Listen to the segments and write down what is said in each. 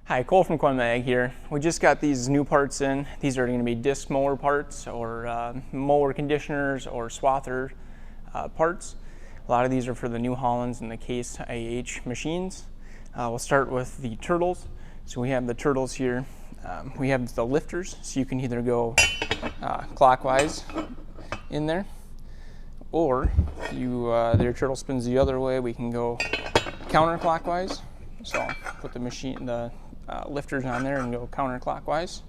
Hi, Cole from Kooima here. We just got these new parts in. These are going to be disc mower parts or mower conditioners or swather parts. A lot of these are for the new Hollands and the Case IH machines. We'll start with the turtles. So we have the turtles here. We have the lifters, so you can either go clockwise in there, or if your turtle spins the other way, we can go counterclockwise. So I'll put the lifters on there and go counterclockwise.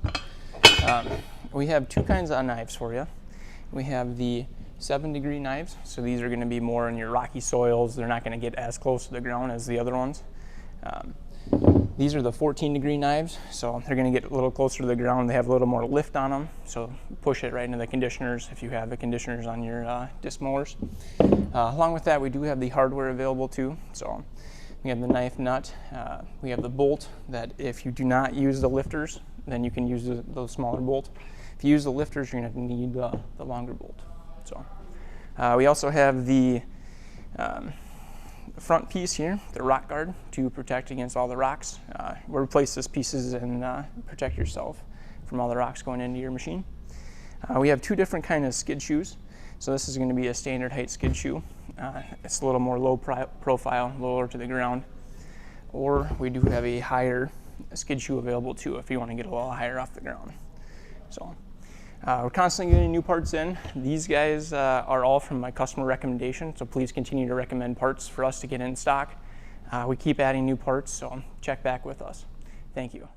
We have two kinds of knives for you. We have the 7-degree knives, so these are going to be more in your rocky soils. They're not going to get as close to the ground as the other ones. These are the 14-degree knives, so they're going to get a little closer to the ground. They have a little more lift on them, so push it right into the conditioners if you have the conditioners on your disc mowers. Along with that, we do have the hardware available too. So we have the knife nut, we have the bolt that if you do not use the lifters, then you can use the smaller bolt. If you use the lifters, you're going to need the longer bolt. So we also have the front piece here, the rock guard, to protect against all the rocks. We'll replace these pieces and protect yourself from all the rocks going into your machine. We have two different kinds of skid shoes. So this is going to be a standard height skid shoe. It's a little more low profile, lower to the ground. Or we do have a higher skid shoe available too if you want to get a little higher off the ground. So we're constantly getting new parts in. These guys are all from my customer recommendation, so please continue to recommend parts for us to get in stock. We keep adding new parts, so check back with us. Thank you.